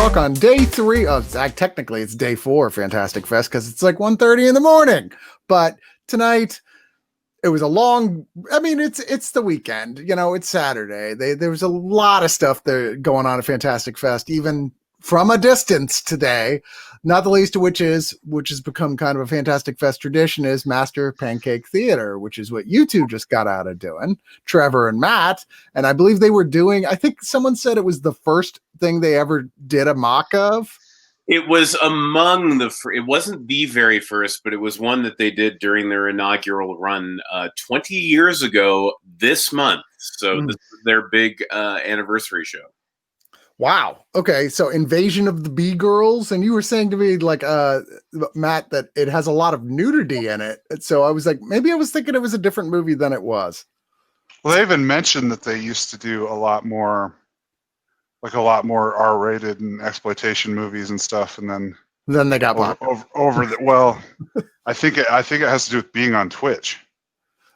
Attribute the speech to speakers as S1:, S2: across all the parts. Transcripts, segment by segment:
S1: Talk on day 3 of, technically it's day 4 of Fantastic Fest because it's like 1:30 in the morning. But tonight, it was a long, it's the weekend, it's Saturday. There was a lot of stuff there going on at Fantastic Fest, even from a distance today, not the least of which has become kind of a Fantastic Fest tradition, is Master Pancake Theater, which is what you two just got out of doing, Trevor and Matt. And I believe they were doing, I think someone said it was the first thing they ever did a mock of.
S2: It was among it wasn't the very first, but it was one that they did during their inaugural run 20 years ago this month. So this is their big anniversary show.
S1: Wow. Okay. So Invasion of the Bee Girls. And you were saying to me, like, Matt, that it has a lot of nudity in it. So I was like, maybe I was thinking it was a different movie than it was.
S3: Well, they even mentioned that they used to do a lot more R-rated and exploitation movies and stuff. And then
S1: they got
S3: over the, well, I think it has to do with being on Twitch.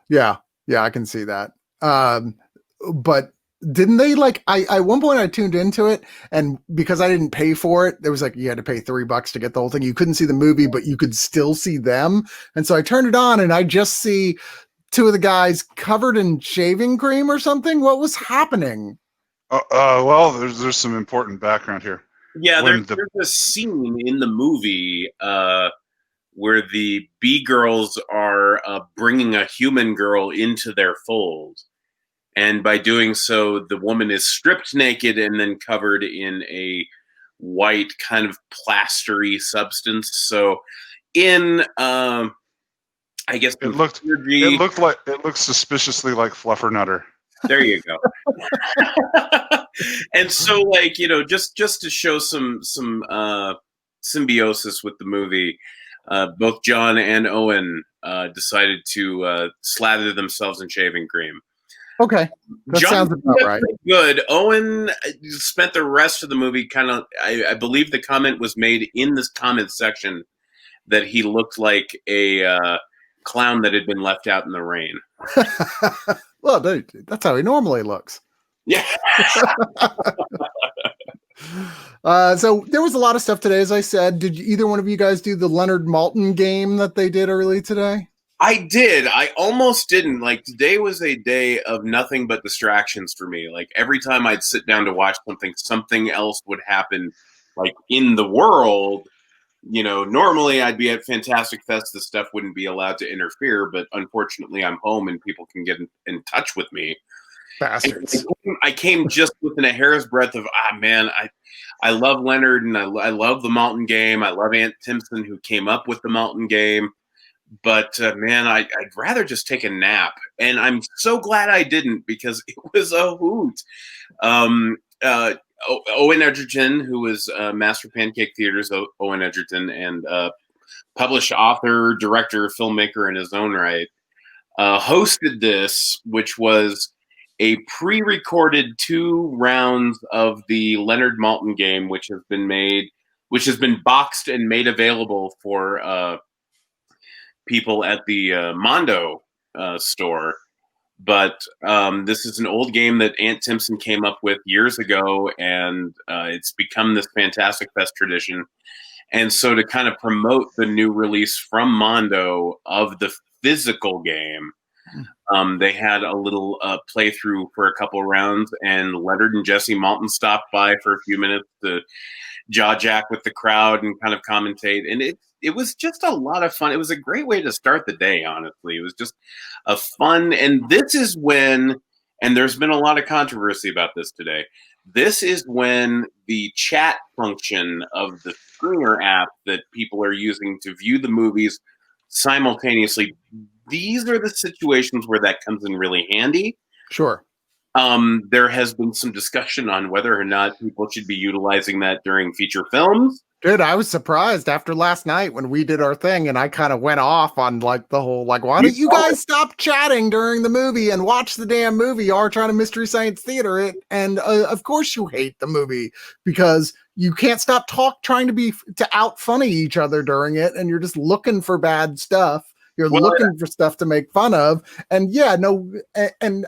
S1: Yeah. Yeah. I can see that. But didn't they at one point I tuned into it, and because I didn't pay for it, there was you had to pay $3 to get the whole thing. You couldn't see the movie, but you could still see them. And so I turned it on and I just see two of the guys covered in shaving cream or something. What was happening?
S3: Well, there's some important background here.
S2: Yeah, there's a scene in the movie where the bee girls are bringing a human girl into their fold. And by doing so, the woman is stripped naked and then covered in a white kind of plastery substance. So in, I guess
S3: it looked suspiciously like Fluffernutter.
S2: There you go. And so, just to show some symbiosis with the movie, both John and Owen decided to slather themselves in shaving cream.
S1: Okay, that
S2: John
S1: sounds about right.
S2: Good. Owen spent the rest of the movie kind of. I believe the comment was made in this comment section that he looked like a clown that had been left out in the rain.
S1: Well, dude, that's how he normally looks.
S2: Yeah.
S1: So there was a lot of stuff today, as I said. Did either one of you guys do the Leonard Maltin game that they did early today?
S2: I did. I almost didn't. Today was a day of nothing but distractions for me. Every time I'd sit down to watch something else would happen, in the world. Normally I'd be at Fantastic Fest. This stuff wouldn't be allowed to interfere, but unfortunately I'm home and people can get in touch with me.
S1: Bastards.
S2: I came just within a hair's breadth of, man, I love Leonard and I love the Maltin game. I love Ant Timpson, who came up with the Maltin game. But man, I'd rather just take a nap. And I'm so glad I didn't, because it was a hoot. Owen Edgerton, who was Master Pancake Theater's Owen Edgerton, and published author, director, filmmaker in his own right, hosted this, which was a pre-recorded 2 rounds of the Leonard Maltin game, which has been boxed and made available for people at the Mondo store. But this is an old game that Ant Timpson came up with years ago, and it's become this Fantastic Fest tradition. And so to kind of promote the new release from Mondo of the physical game, they had a little playthrough for a couple rounds, and Leonard and Jesse Maltin stopped by for a few minutes to jaw-jack with the crowd and kind of commentate. And it was just a lot of fun. It was a great way to start the day, honestly. It was just a fun, and this is when, and there's been a lot of controversy about this today, this is when the chat function of the Screener app that people are using to view the movies simultaneously, these are the situations where that comes in really handy.
S1: Sure.
S2: There has been some discussion on whether or not people should be utilizing that during feature films.
S1: Dude, I was surprised after last night when we did our thing, and I kind of went off on the whole, why don't you guys stop chatting during the movie and watch the damn movie? You are trying to Mystery Science Theater it. And of course you hate the movie because you can't stop trying to out funny each other during it. And you're just looking for bad stuff. You're looking for stuff to make fun of. And yeah, no. And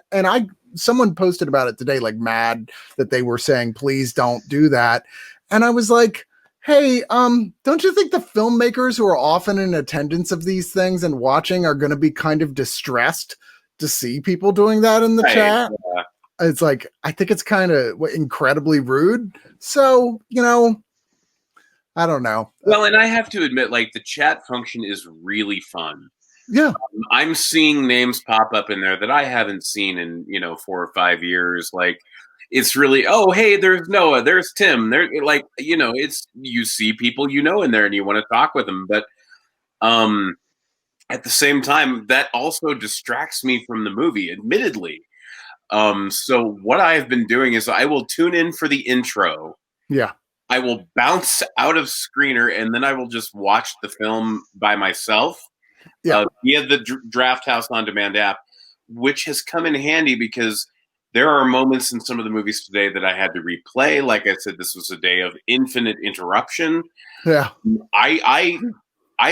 S1: someone posted about it today, mad that they were saying, please don't do that. And I was like, hey, don't you think the filmmakers who are often in attendance of these things and watching are going to be kind of distressed to see people doing that in the chat?
S2: Yeah.
S1: It's like, I think it's kind of incredibly rude. So, I don't know.
S2: Well, and I have to admit, like, the chat function is really fun.
S1: Yeah.
S2: I'm seeing names pop up in there that I haven't seen in 4 or 5 years. Like, it's really, oh, hey, there's Noah, there's Tim, there, like, it's, you see people in there and you want to talk with them, but at the same time that also distracts me from the movie, admittedly. So what I have been doing is I will tune in for the intro.
S1: Yeah.
S2: I will bounce out of Screener and then I will just watch the film by myself.
S1: Yeah.
S2: Via the Draft House On Demand app, which has come in handy because there are moments in some of the movies today that I had to replay. Like I said, this was a day of infinite interruption.
S1: Yeah.
S2: I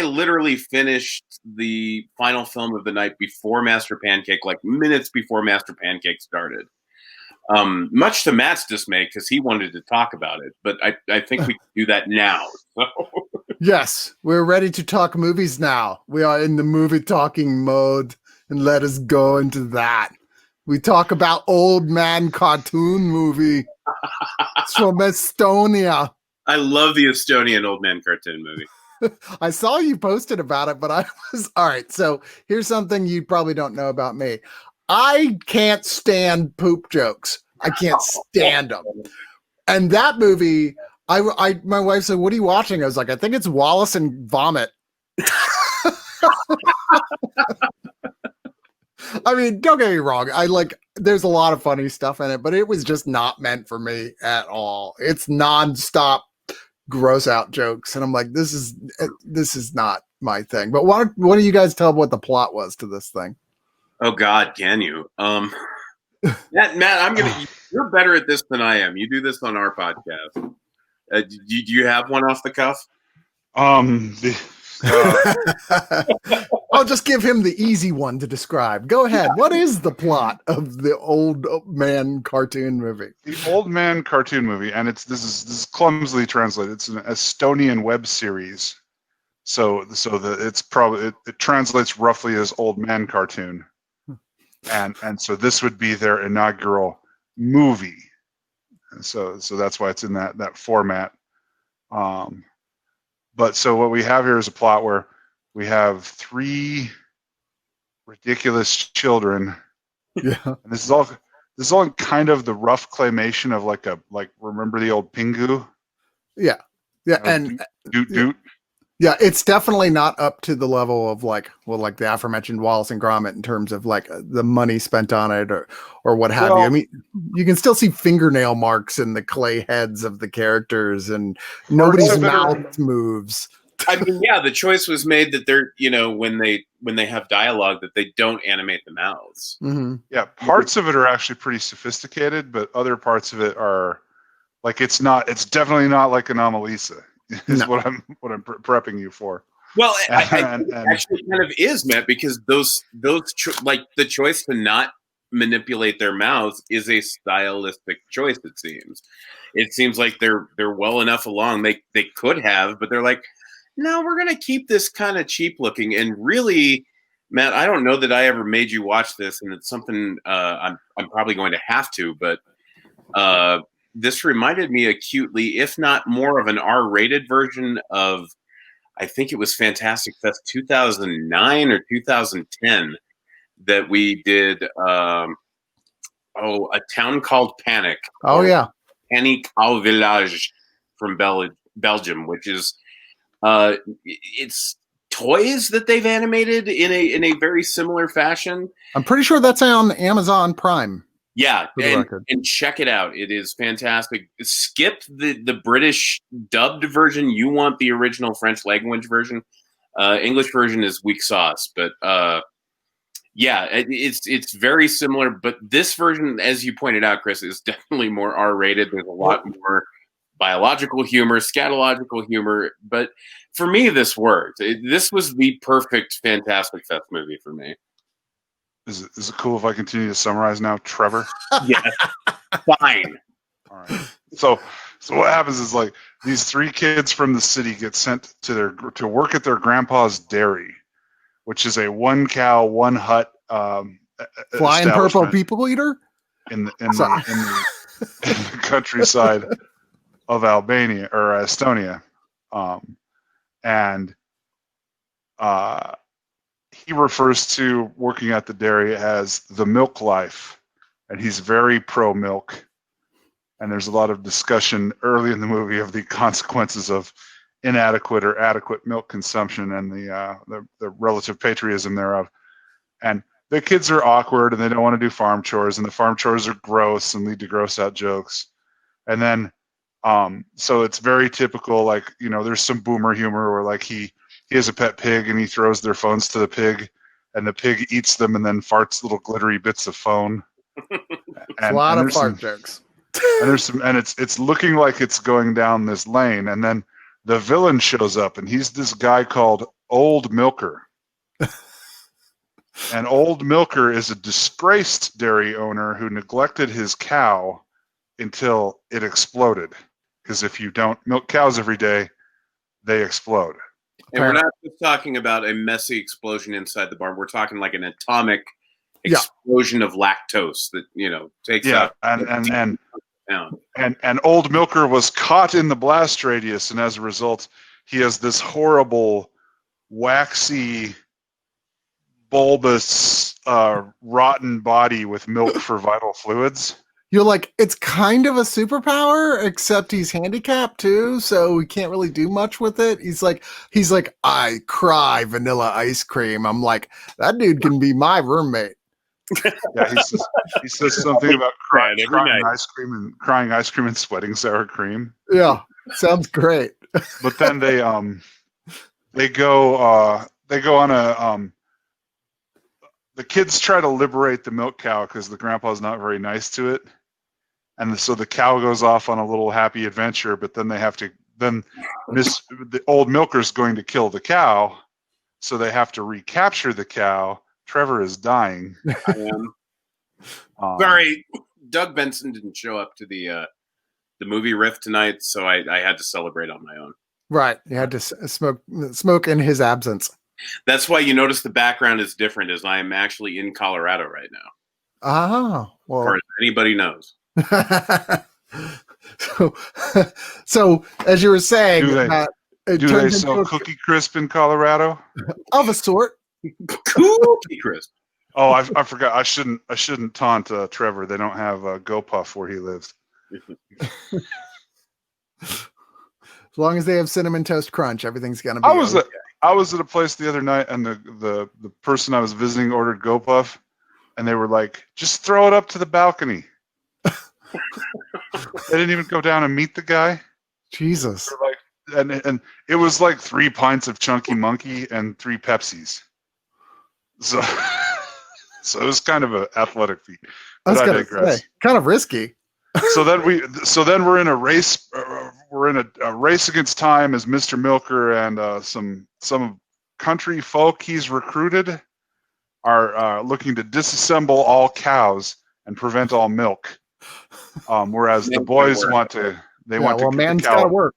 S2: literally finished the final film of the night before Master Pancake, like minutes before Master Pancake started. Much to Matt's dismay, because he wanted to talk about it. But I think we can do that now. So.
S1: Yes, we're ready to talk movies now. We are in the movie talking mode, and let us go into that. We talk about Old Man Cartoon Movie. It's from Estonia.
S2: I love the Estonian Old Man Cartoon Movie.
S1: I saw you posted about it, but I was all right. So here's something you probably don't know about me. I can't stand poop jokes. I can't stand them. And that movie, my wife said, "What are you watching?" I was like, "I think it's Wallace and Vomit." I mean, don't get me wrong. There's a lot of funny stuff in it, but it was just not meant for me at all. It's nonstop gross out jokes. And I'm like, this is not my thing. But what do you guys tell what the plot was to this thing?
S2: Oh God, can you? Matt, you're better at this than I am. You do this on our podcast. Do you have one off the cuff?
S1: I'll just give him the easy one to describe. Go ahead. What is the plot of the Old Man Cartoon Movie?
S3: The Old Man Cartoon Movie, and this is clumsily translated. It's an Estonian web series, so it translates roughly as Old Man Cartoon, and so this would be their inaugural movie, and so that's why it's in that format. But so what we have here is a plot where we have 3 ridiculous children.
S1: Yeah.
S3: And this is all kind of the rough claymation of like remember the old Pingu?
S1: Yeah. Yeah. And
S3: Doot.
S1: Yeah, it's definitely not up to the level of the aforementioned Wallace and Gromit in terms of like the money spent on it or what have you. I mean, you can still see fingernail marks in the clay heads of the characters, and nobody's mouth moves.
S2: I mean, yeah, the choice was made that they're, when they have dialogue, that they don't animate the mouths.
S1: Mm-hmm.
S3: Yeah, parts of it are actually pretty sophisticated, but other parts of it are like it's definitely not like Anomalisa. Is what I'm prepping you for.
S2: Well, I actually kind of is, Matt, because like the choice to not manipulate their mouths is a stylistic choice. It seems like they're well enough along. They could have, but they're like, no, we're gonna keep this kind of cheap looking. And really, Matt, I don't know that I ever made you watch this, and it's something I'm probably going to have to, but. This reminded me acutely, if not more, of an R-rated version of, I think it was Fantastic Fest 2009 or 2010 that we did. A town called Panic.
S1: Oh yeah,
S2: Panic au Village from Belgium, which is it's toys that they've animated in a very similar fashion.
S1: I'm pretty sure that's on Amazon Prime.
S2: Yeah, and check it out. It is fantastic. Skip the British dubbed version. You want the original French language version. English version is weak sauce, but yeah, it's very similar. But this version, as you pointed out, Chris, is definitely more R-rated. There's a lot more biological humor, scatological humor. But for me, this worked. This was the perfect Fantastic Fest movie for me.
S3: Is it cool if I continue to summarize now, Trevor?
S2: Yes. Fine.
S3: All right. So So what happens is like these 3 kids from the city get sent to work at their grandpa's dairy, which is a 1 cow, 1 hut
S1: Flying purple
S3: establishment
S1: people eater
S3: in the countryside of Albania or Estonia, and he refers to working at the dairy as the milk life, and he's very pro milk. And there's a lot of discussion early in the movie of the consequences of inadequate or adequate milk consumption and the relative patriotism thereof. And the kids are awkward and they don't want to do farm chores, and the farm chores are gross and lead to gross out jokes. And then, so it's very typical, like, you know, there's some boomer humor where like he has a pet pig and he throws their phones to the pig and the pig eats them and then farts little glittery bits of phone.
S1: A lot of fart jokes.
S3: And there's some, and it's looking like it's going down this lane, and then the villain shows up, and he's this guy called Old Milker. And Old Milker is a disgraced dairy owner who neglected his cow until it exploded. Because if you don't milk cows every day, they explode.
S2: And we're not just talking about a messy explosion inside the barn. We're talking like an atomic explosion of lactose that, you know, takes out.
S3: And Old Milker was caught in the blast radius, and as a result, he has this horrible, waxy, bulbous, rotten body with milk for vital fluids.
S1: You're like, it's kind of a superpower, except he's handicapped too, so he can't really do much with it. He's like, I cry vanilla ice cream. I'm like, that dude can be my roommate.
S3: Yeah, he says something about crying ice cream and sweating sour cream.
S1: Yeah, sounds great.
S3: But then they go on a the kids try to liberate the milk cow because the grandpa's not very nice to it, and so the cow goes off on a little happy adventure. But then the Old Milker's going to kill the cow, so they have to recapture the cow. Trevor is dying.
S2: I am. Sorry, Doug Benson didn't show up to the movie riff tonight, so I had to celebrate on my own.
S1: Right, you had to smoke in his absence.
S2: That's why you notice the background is different, as I am actually in Colorado right now.
S1: Ah, well,
S2: or as anybody knows.
S1: So as you were saying,
S3: do they sell Cookie Crisp in Colorado?
S1: Of a sort.
S2: Cookie Crisp.
S3: Oh, I forgot. I shouldn't taunt Trevor. They don't have GoPuff where he lives.
S1: As long as they have Cinnamon Toast Crunch, everything's gonna be.
S3: I was at a place the other night, and the person I was visiting ordered GoPuff, and they were like, "Just throw it up to the balcony." They didn't even go down and meet the guy.
S1: Jesus.
S3: And it was like 3 pints of Chunky Monkey and 3 Pepsis. So it was kind of an athletic feat. But I digress.
S1: Kind of risky.
S3: So then we're in a race. We're in a race against time as Mr. Milker and some country folk he's recruited are looking to disassemble all cows and prevent all milk. Whereas the boys want to get
S1: man's
S3: the cow.
S1: Gotta work,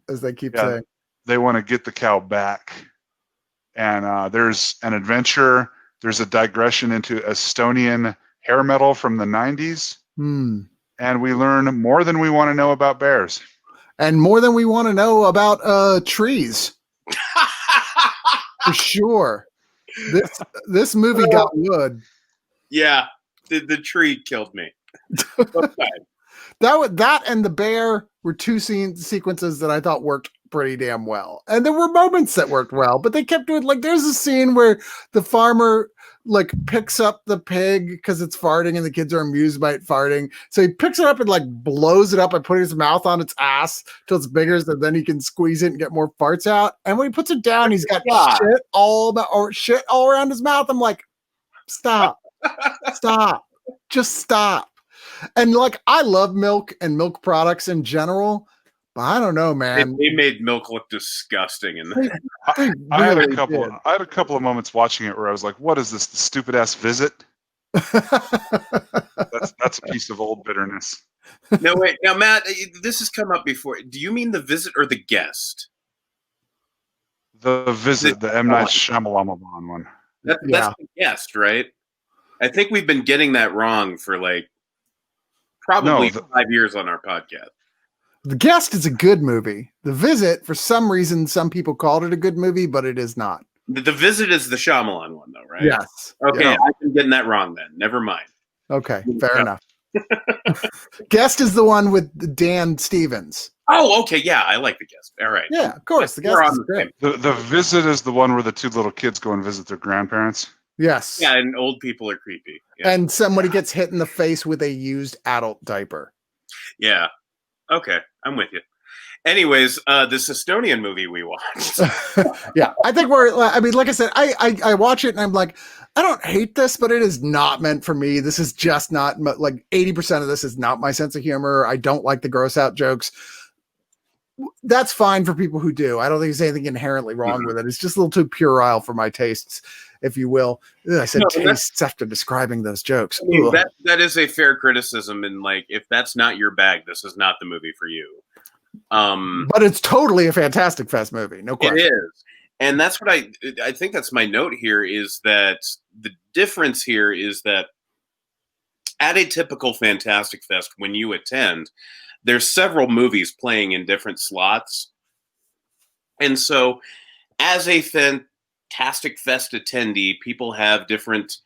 S1: as they keep saying.
S3: They want to get the cow back. And there's an adventure. There's a digression into Estonian hair metal from the 90s. And we learn more than we want to know about bears.
S1: And more than we want to know about trees. For sure. This movie got wood.
S2: Yeah, the tree killed me.
S1: That and the bear were 2 sequences that I thought worked pretty damn well. And there were moments that worked well, but they kept doing, like, there's a scene where the farmer like picks up the pig because it's farting and the kids are amused by it farting. So he picks it up and like blows it up and putting his mouth on its ass till it's bigger, so then he can squeeze it and get more farts out. And when he puts it down, he's got shit all around his mouth. I'm like, stop, just stop. And like, I love milk and milk products in general, but I don't know, man.
S2: They made milk look disgusting. And
S3: I had a couple of moments watching it where I was like, "What is this? The stupid ass visit?" That's a piece of old bitterness.
S2: No, wait. Now, Matt, this has come up before. Do you mean The Visit or The Guest?
S3: The Visit, the M. Night Shyamalan one.
S2: That's The Guest, right? I think we've been getting that wrong for like probably 5 years on our podcast.
S1: The Guest is a good movie. The Visit, for some reason, some people called it a good movie, but it is not.
S2: The Visit is the Shyamalan one, though, right?
S1: Yes.
S2: Okay,
S1: Yeah.
S2: I've been getting that wrong then. Never mind.
S1: Okay, fair enough. Guest is the one with Dan Stevens.
S2: Oh, okay, yeah, I like The Guest. All right.
S1: Yeah, of course. The Guest is great.
S3: The Visit is the one where the two little kids go and visit their grandparents.
S1: Yes.
S2: Yeah, and old people are creepy. Yeah.
S1: And somebody gets hit in the face with a used adult diaper.
S2: Yeah. Okay, I'm with you. Anyways, this Estonian movie we watched.
S1: Yeah, I think like I said, I watch it and I'm like, I don't hate this, but it is not meant for me. This is just not, like 80% of this is not my sense of humor. I don't like the gross out jokes. That's fine for people who do. I don't think there's anything inherently wrong with it. It's just a little too puerile for my tastes, if you will. I said tastes after describing those jokes.
S2: I mean, that is a fair criticism, and like, if that's not your bag, this is not the movie for you.
S1: But it's totally a Fantastic Fest movie, no question.
S2: It is, and that's what I think. That's my note here, is that the difference here is that at a typical Fantastic Fest, when you attend, there's several movies playing in different slots, and so as a Fantastic Fest attendee, people have different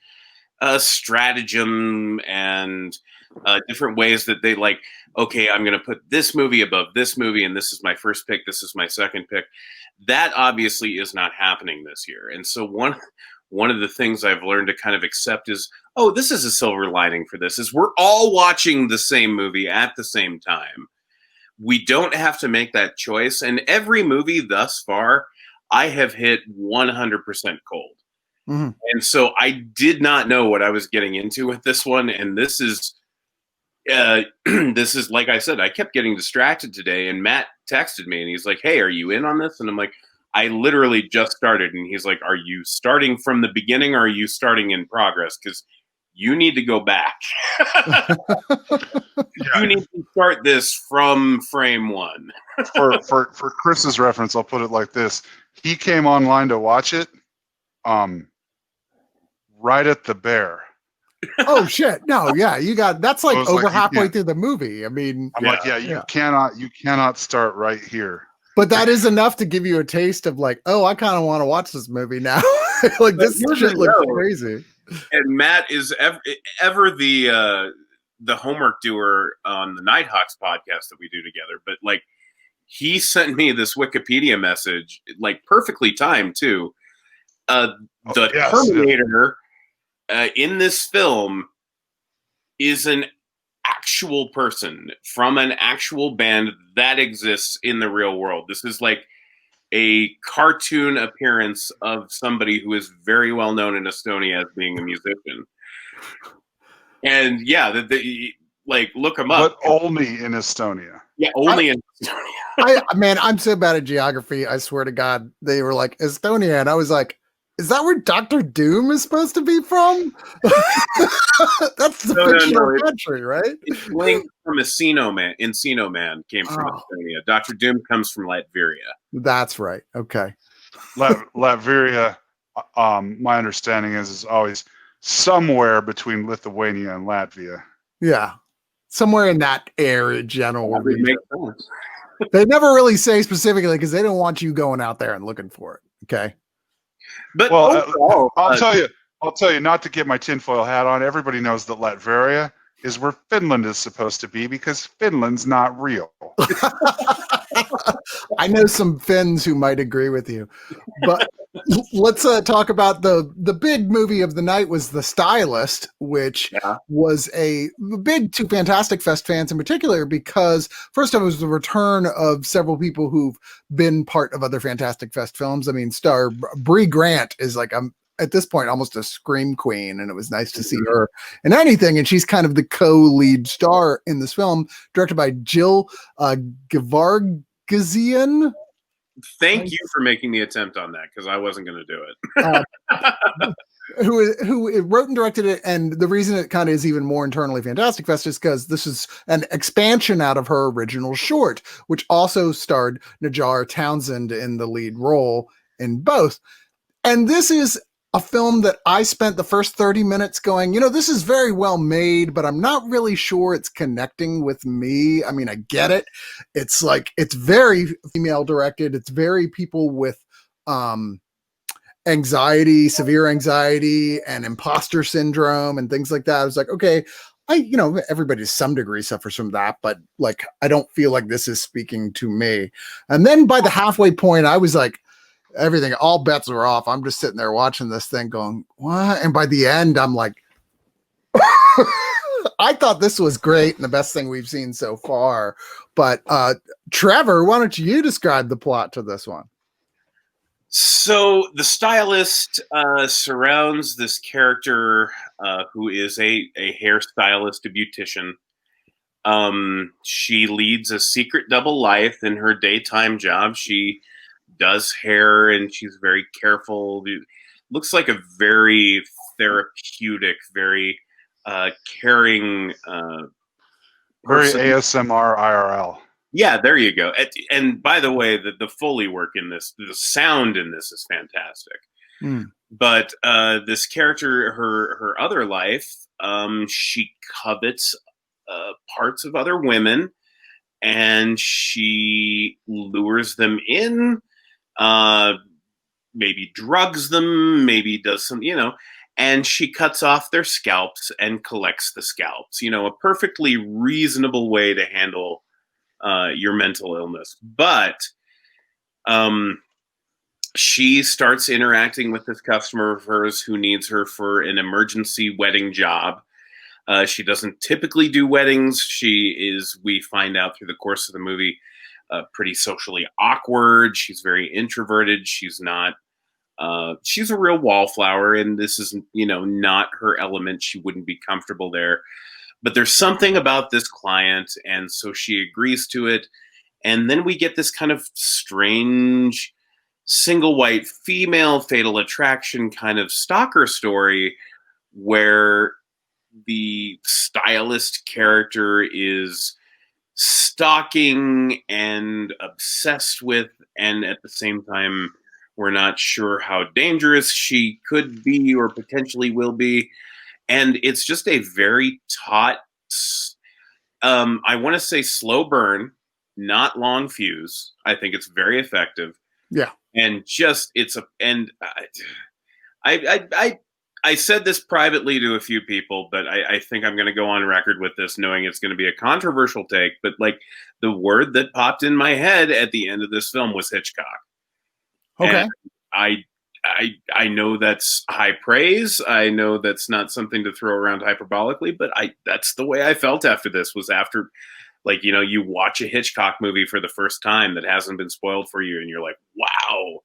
S2: stratagem and different ways that they like, okay, I'm going to put this movie above this movie, and this is my first pick, this is my second pick. That obviously is not happening this year. And so one of the things I've learned to kind of accept is, oh, this is a silver lining for this, is we're all watching the same movie at the same time. We don't have to make that choice. And every movie thus far, I have hit 100% cold. Mm-hmm. And so I did not know what I was getting into with this one. And this is, like I said, I kept getting distracted today, and Matt texted me and he's like, hey, are you in on this? And I'm like, I literally just started. And he's like, are you starting from the beginning, or are you starting in progress? Because you need to go back. You need to start this from frame one.
S3: for Chris's reference, I'll put it like this. He came online to watch it right at the bear.
S1: Oh shit. No, yeah, you got that's like over halfway through the movie. I mean,
S3: I'm like, you cannot start right here.
S1: But that is enough to give you a taste of like, oh, I kind of want to watch this movie now. Like, this shit looks crazy.
S2: And Matt is ever the homework doer on the Nighthawks podcast that we do together. But like, he sent me this Wikipedia message, like perfectly timed too. Terminator in this film is an actual person from an actual band that exists in the real world. This is like a cartoon appearance of somebody who is very well known in Estonia as being a musician. And yeah, like, look them up.
S3: But only in Estonia.
S2: Yeah, only in Estonia.
S1: I'm so bad at geography. I swear to God, they were like Estonia, and I was like, is that where Dr. Doom is supposed to be from? That's the fictional country, right?
S2: It's linked from Encino Man came from Estonia. Dr. Doom comes from Latveria.
S1: That's right. Okay.
S3: Latveria, my understanding is always somewhere between Lithuania and Latvia.
S1: Yeah. Somewhere in that area, general region.
S2: Makes sense.
S1: They never really say specifically because they don't want you going out there and looking for it. Okay.
S2: But
S3: I'll tell you, not to get my tinfoil hat on, everybody knows that Latveria is where Finland is supposed to be, because Finland's not real.
S1: I know some Finns who might agree with you, but let's talk about the big movie of the night was The Stylist, which was a big to Fantastic Fest fans in particular, because first of all, it was the return of several people who've been part of other Fantastic Fest films. I mean, star Bree Grant is like at this point almost a scream queen, and it was nice to see her in anything. And she's kind of the co-lead star in this film, directed by Jill Gevargizian.
S2: Thank you for making the attempt on that, because I wasn't going to do it.
S1: who wrote and directed it, and the reason it kind of is even more internally fantastic fest is because this is an expansion out of her original short, which also starred Najar Townsend in the lead role in both. And this is a film that I spent the first 30 minutes going, this is very well made, but I'm not really sure it's connecting with me. I mean, I get it. It's like, it's very female directed. It's very people with anxiety, severe anxiety and imposter syndrome and things like that. I was like, okay, everybody to some degree suffers from that, but like, I don't feel like this is speaking to me. And then by the halfway point, I was like, everything, all bets are off. I'm just sitting there watching this thing going, what? And by the end, I'm like, I thought this was great and the best thing we've seen so far. But Trevor, why don't you describe the plot to this one?
S2: So the Stylist surrounds this character who is a hairstylist, a beautician. She leads a secret double life in her daytime job. She does hair and she's very careful. Looks like a very therapeutic, very caring
S3: very
S2: person.
S3: ASMR IRL.
S2: Yeah, there you go. And by the way, the Foley work in this, the sound in this is fantastic. But this character, her other life, she covets parts of other women and she lures them in, maybe drugs them, maybe does some, and she cuts off their scalps and collects the scalps, a perfectly reasonable way to handle your mental illness. But she starts interacting with this customer of hers who needs her for an emergency wedding job. She doesn't typically do weddings. She is, we find out through the course of the movie, pretty socially awkward. She's very introverted. She's not, she's a real wallflower, and this is, not her element. She wouldn't be comfortable there. But there's something about this client, and so she agrees to it. And then we get this kind of strange single white female fatal attraction kind of stalker story where the stylist character is stalking and obsessed with, and at the same time, we're not sure how dangerous she could be or potentially will be. And it's just a very taut, I want to say slow burn, not long fuse. I think it's very effective.
S1: Yeah.
S2: And just, I said this privately to a few people, but I think I'm going to go on record with this knowing it's going to be a controversial take. But like the word that popped in my head at the end of this film was Hitchcock.
S1: Okay.
S2: And I know that's high praise. I know that's not something to throw around hyperbolically, but that's the way I felt after this. Was after, like, you watch a Hitchcock movie for the first time that hasn't been spoiled for you, and you're like, wow,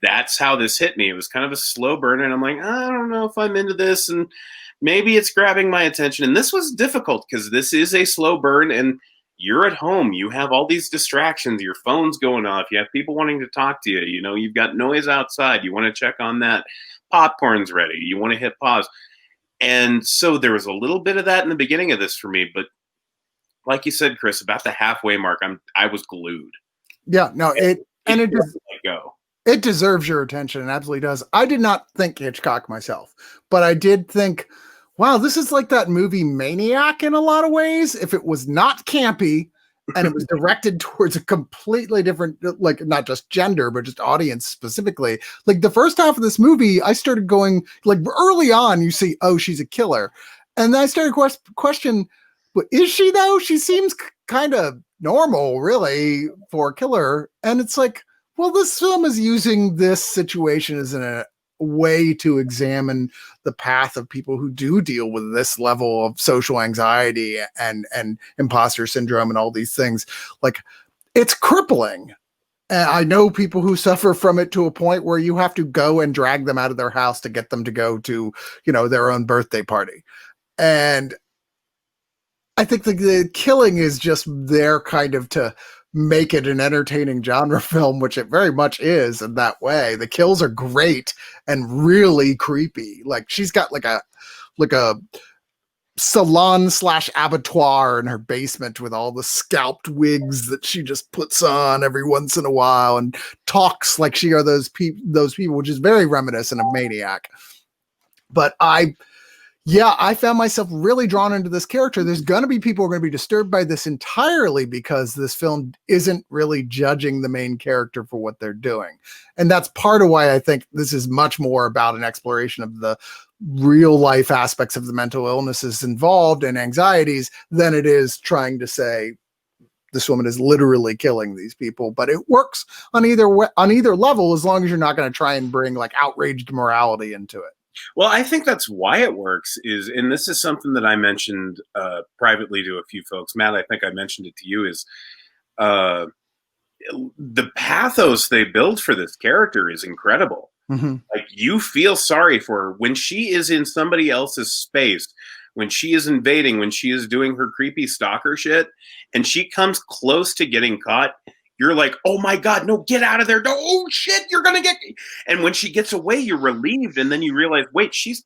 S2: that's how this hit me. It was kind of a slow burner, and I'm like, I don't know if I'm into this, and maybe it's grabbing my attention. And this was difficult because this is a slow burn, and you're at home. You have all these distractions. Your phone's going off. You have people wanting to talk to you. You've got noise outside. You want to check on that. Popcorn's ready. You want to hit pause. And so there was a little bit of that in the beginning of this for me. But like you said, Chris, about the halfway mark, I was glued.
S1: Yeah, no, it deserves your attention. It absolutely does. I did not think Hitchcock myself, but I did think, wow, this is like that movie Maniac in a lot of ways. If it was not campy and it was directed towards a completely different, like not just gender, but just audience specifically. Like the first half of this movie, I started going, like early on, you see, oh, she's a killer. And then I started question, but is she though? She seems kind of normal, really, for a killer. And it's like, well, this film is using this situation as a way to examine the path of people who do deal with this level of social anxiety and imposter syndrome and all these things. Like, it's crippling. And I know people who suffer from it to a point where you have to go and drag them out of their house to get them to go to, their own birthday party. And I think the killing is just there kind of to make it an entertaining genre film, which it very much is in that way. The kills are great and really creepy. Like she's got like a salon / abattoir in her basement with all the scalped wigs that she just puts on every once in a while and talks like she are those people, which is very reminiscent of Maniac. But I found myself really drawn into this character. There's going to be people who are going to be disturbed by this entirely because this film isn't really judging the main character for what they're doing. And that's part of why I think this is much more about an exploration of the real life aspects of the mental illnesses involved and anxieties than it is trying to say this woman is literally killing these people. But it works on either level as long as you're not going to try and bring like outraged morality into it.
S2: Well, I think that's why it works and this is something that I mentioned privately to a few folks. Matt, I think I mentioned it to you, is the pathos they build for this character is incredible.
S1: Mm-hmm.
S2: Like you feel sorry for her when she is in somebody else's space, when she is invading, when she is doing her creepy stalker shit, and she comes close to getting caught. You're like, oh my God, no, get out of there. No, oh shit, you're going to get. And when she gets away, you're relieved. And then you realize, wait, she's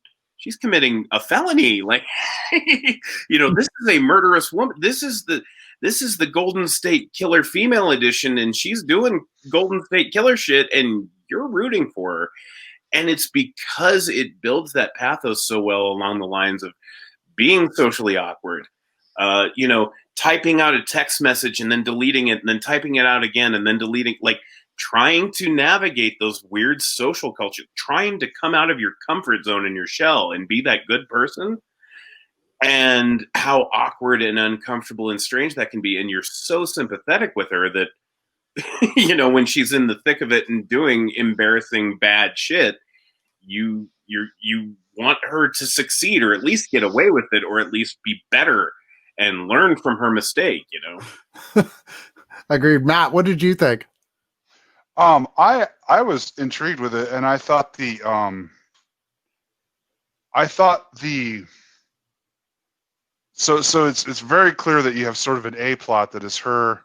S2: committing a felony. Like, this is a murderous woman. This is the Golden State Killer female edition. And she's doing Golden State Killer shit. And you're rooting for her. And it's because it builds that pathos so well along the lines of being socially awkward, typing out a text message and then deleting it and then typing it out again and then deleting, like trying to navigate those weird social culture, trying to come out of your comfort zone in your shell and be that good person, and how awkward and uncomfortable and strange that can be. And you're so sympathetic with her that, when she's in the thick of it and doing embarrassing bad shit, you want her to succeed or at least get away with it or at least be better and learn from her mistake,
S1: Agreed. Matt, what did you think?
S3: I was intrigued with it, and I thought so it's very clear that you have sort of an A plot that is her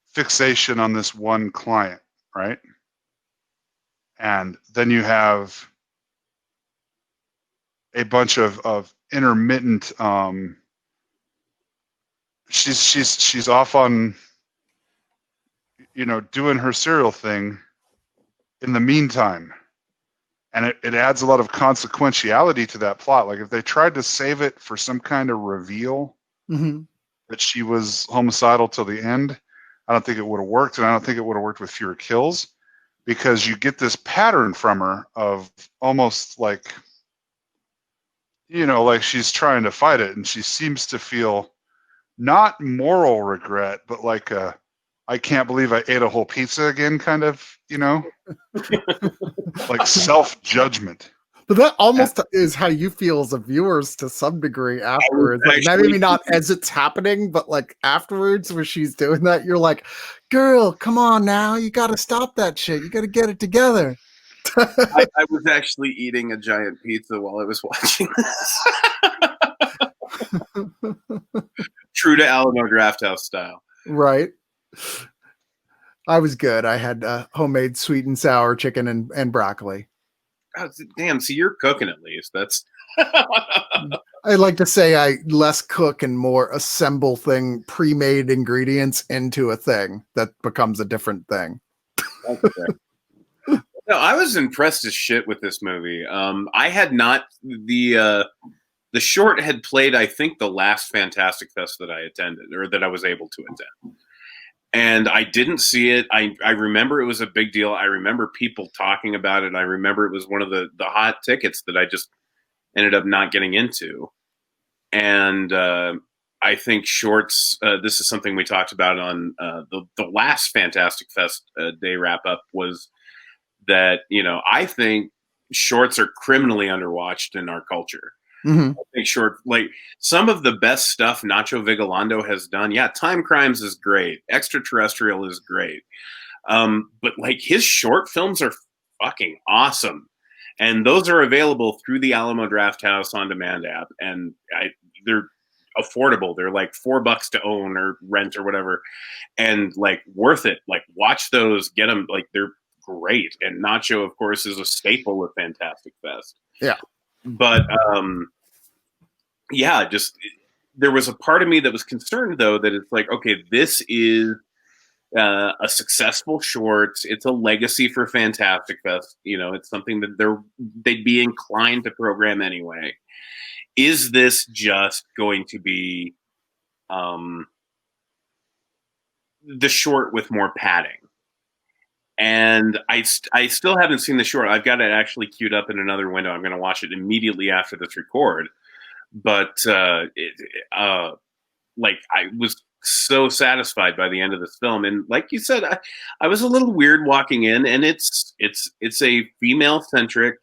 S3: fixation on this one client, right? And then you have a bunch of intermittent she's off on doing her serial thing in the meantime, and it adds a lot of consequentiality to that plot. Like if they tried to save it for some kind of reveal
S1: Mm-hmm.
S3: that she was homicidal till the end, I don't think it would have worked, and I don't think it would have worked with fewer kills, because you get this pattern from her of almost like like she's trying to fight it, and she seems to feel not moral regret, but like I can't believe I ate a whole pizza again kind of, like self-judgment.
S1: But that almost is how you feel as a viewer to some degree afterwards. Like maybe not as it's happening, but like afterwards when she's doing that, you're like, girl, come on now. You got to stop that shit. You got to get it together.
S2: I was actually eating a giant pizza while I was watching this. True to Alamo Drafthouse style.
S1: Right. I was good. I had homemade sweet and sour chicken and broccoli.
S2: Oh, damn, so you're cooking at least. That's
S1: I like to say I less cook and more assemble pre-made ingredients into a thing that becomes a different thing.
S2: No, I was impressed as shit with this movie. I had not the short had played, I think, the last Fantastic Fest that I attended or that I was able to attend. And I didn't see it. I remember it was a big deal. I remember people talking about it. I remember it was one of the hot tickets that I just ended up not getting into. And I think shorts, this is something we talked about on the last Fantastic Fest day wrap up, was that, I think shorts are criminally underwatched in our culture.
S1: Mm-hmm.
S2: I think like some of the best stuff Nacho Vigalondo has done. Yeah, Time Crimes is great. Extraterrestrial is great. But like his short films are fucking awesome. And those are available through the Alamo Drafthouse On Demand app. And they're affordable. They're like $4 to own or rent or whatever, and like worth it. Like watch those, get them. Like they're great. And Nacho, of course, is a staple of Fantastic Fest.
S1: Yeah.
S2: But yeah, just there was a part of me that was concerned though that it's like, okay, this is a successful short. It's a legacy for Fantastic Fest. You know, it's something that they'd be inclined to program anyway. Is this just going to be the short with more padding? And I still haven't seen the short. I've got it actually queued up in another window. I'm going to watch it immediately after this record. But like I was so satisfied by the end of this film, and like you said, I was a little weird walking in, and it's a female centric,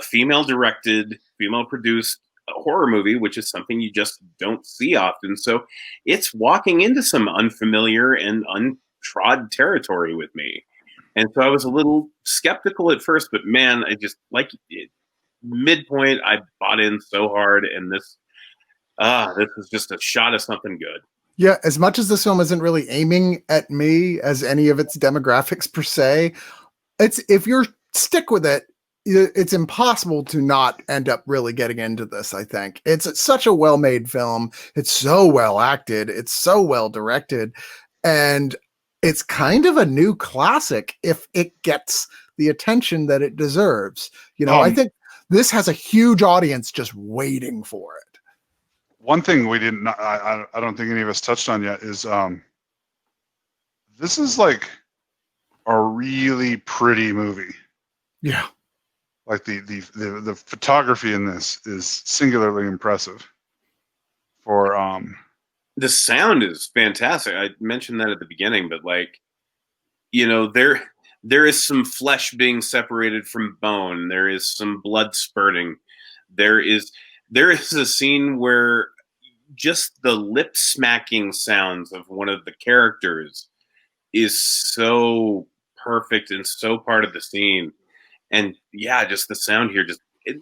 S2: female directed, female produced horror movie, which is something you just don't see often. So it's walking into some unfamiliar and untrod territory with me. And so I was a little skeptical at first, but man, I just like it. Midpoint, I bought in so hard, and this is just a shot of something good.
S1: Yeah, as much as this film isn't really aiming at me as any of its demographics per se, if you're stick with it, it's impossible to not end up really getting into this. I think it's such a well-made film. It's so well acted. It's so well directed, and it's kind of a new classic if it gets the attention that it deserves. You know, I think this has a huge audience just waiting for it.
S3: One thing we didn't, I don't think any of us touched on yet is this is like a really pretty movie.
S1: Yeah.
S3: Like the photography in this is singularly impressive. For
S2: the sound is fantastic. I mentioned that at the beginning, but like, you know, there is some flesh being separated from bone. There is some blood spurting. There is a scene where just the lip smacking sounds of one of the characters is so perfect and so part of the scene. And yeah, just the sound here,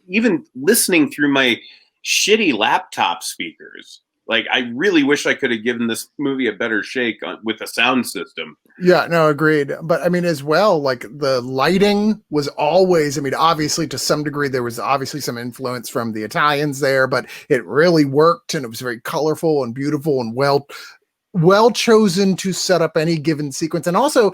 S2: even listening through my shitty laptop speakers. Like, I really wish I could have given this movie a better shake with a sound system.
S1: Yeah, no, agreed. But I mean, as well, like the lighting was always, I mean, obviously to some degree, there was obviously some influence from the Italians there, but it really worked, and it was very colorful and beautiful and well chosen to set up any given sequence. And also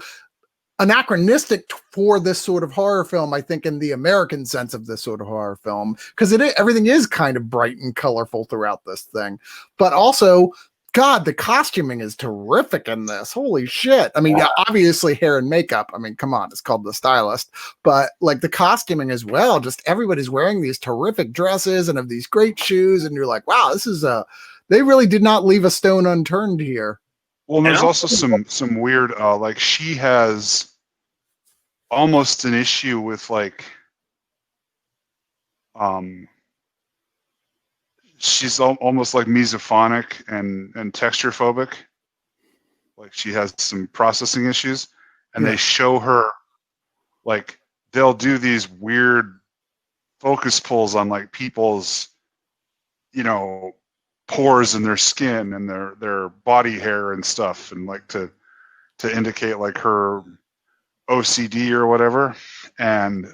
S1: anachronistic for this sort of horror film, I think, in the American sense of this sort of horror film, because everything is kind of bright and colorful throughout this thing. But also, God, the costuming is terrific in this. Holy shit. I mean, yeah, obviously hair and makeup. I mean, come on, it's called The Stylist. But like the costuming as well, just everybody's wearing these terrific dresses and have these great shoes. And you're like, wow, this is they really did not leave a stone unturned here.
S3: Well, there's also some weird, like she has almost an issue with like, she's almost like misophonic and texture phobic. Like she has some processing issues, and they show her like they'll do these weird focus pulls on like people's, you know, pores in their skin and their body hair and stuff, and like to indicate like her OCD or whatever. And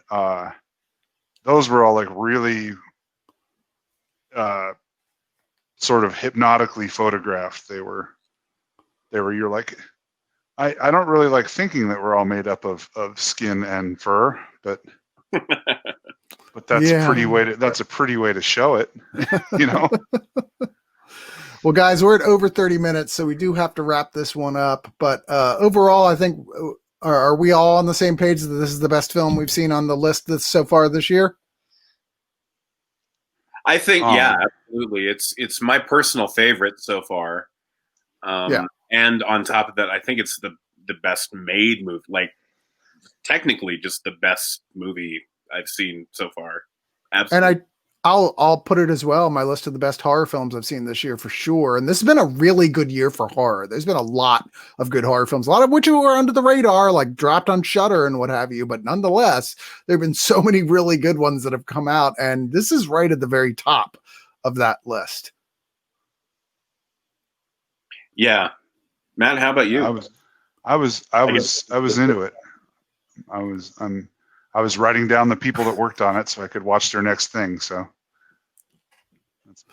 S3: those were all like really sort of hypnotically photographed. They were you're like, I don't really like thinking that we're all made up of skin and fur, but that's a pretty way to show it, you know.
S1: Well, guys, we're at over 30 minutes, so we do have to wrap this one up. But overall, I think, are we all on the same page that this is the best film we've seen on the list so far this year?
S2: I think, yeah, absolutely. It's my personal favorite so far. And on top of that, I think it's the best made movie. Like, technically, just the best movie I've seen so far. Absolutely. And
S1: I'll put it as well on my list of the best horror films I've seen this year for sure. And this has been a really good year for horror. There's been a lot of good horror films, a lot of which were under the radar, like dropped on Shudder and what have you. But nonetheless, there have been so many really good ones that have come out. And this is right at the very top of that list.
S2: Yeah. Matt, how about you?
S3: I was into it. I was writing down the people that worked on it so I could watch their next thing. So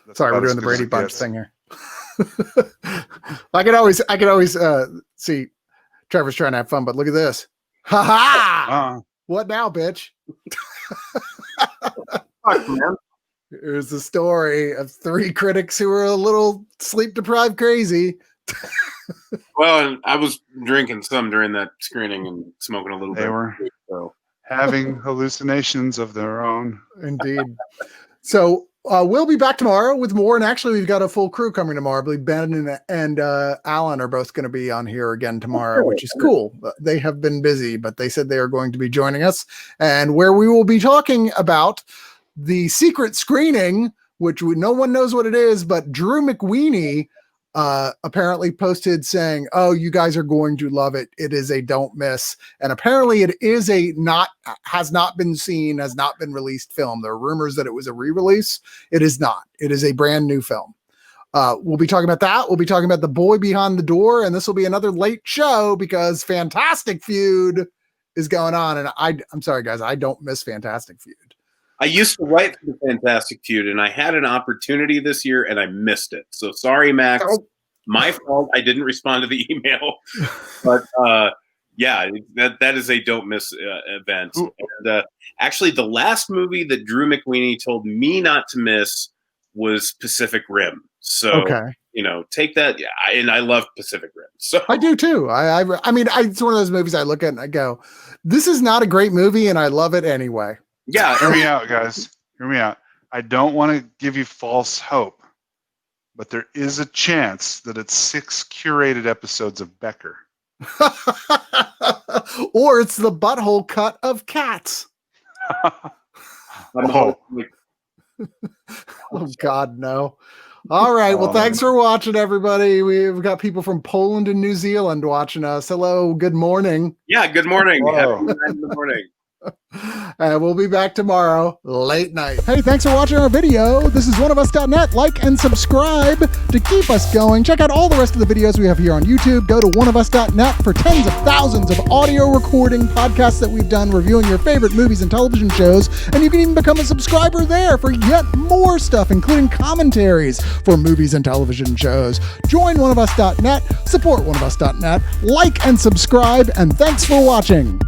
S3: that's
S1: Sorry, we're
S3: about as
S1: doing the
S3: good as
S1: Brady
S3: it
S1: Bunch
S3: gets.
S1: thing here. I could always see Trevor's trying to have fun, but look at this. Ha ha! What now, bitch?
S2: Fuck, man.
S1: Here's the story of 3 critics who were a little sleep deprived crazy.
S2: Well, and I was drinking some during that screening and smoking a little bit.
S3: They were
S2: So.
S3: having hallucinations of their own.
S1: Indeed. So we'll be back tomorrow with more. And actually, we've got a full crew coming tomorrow. I believe Ben and Alan are both going to be on here again tomorrow, which is cool. They have been busy, but they said they are going to be joining us. And where we will be talking about the secret screening, which no one knows what it is, but Drew McWeeny apparently posted saying, "Oh, you guys are going to love it. It is a don't miss." And apparently it is has not been seen, has not been released film. There are rumors that it was a re-release. It is not. It is a brand new film. We'll be talking about that. We'll be talking about The Boy Behind the Door, and this will be another late show because Fantastic Feud is going on. And I'm sorry, guys, I don't miss Fantastic Feud.
S2: I used to write for the Fantastic Feud, and I had an opportunity this year, and I missed it. So sorry, Max.
S1: Oh.
S2: My fault. I didn't respond to the email. But yeah, that is a don't miss event. And, actually, the last movie that Drew McWeeny told me not to miss was Pacific Rim. So,
S1: okay.
S2: Take that. Yeah, and I love Pacific Rim. So
S1: I do too. I mean, it's one of those movies I look at and I go, this is not a great movie, and I love it anyway.
S2: Yeah.
S3: Hear me out, guys. Hear me out. I don't want to give you false hope, but there is a chance that it's 6 curated episodes of Becker.
S1: Or it's the butthole cut of Cats.
S3: Oh.
S1: Oh, God, no. All right. Well, thanks for watching, everybody. We've got people from Poland and New Zealand watching us. Hello. Good morning.
S2: Yeah. Good morning.
S3: Whoa.
S2: Happy 9 in the morning.
S1: And we'll be back tomorrow, late night. Hey, thanks for watching our video. This is Oneofus.net. Like and subscribe to keep us going. Check out all the rest of the videos we have here on YouTube. Go to Oneofus.net for tens of thousands of audio recording podcasts that we've done reviewing your favorite movies and television shows. And you can even become a subscriber there for yet more stuff, including commentaries for movies and television shows. Join Oneofus.net, support Oneofus.net, like and subscribe, and thanks for watching.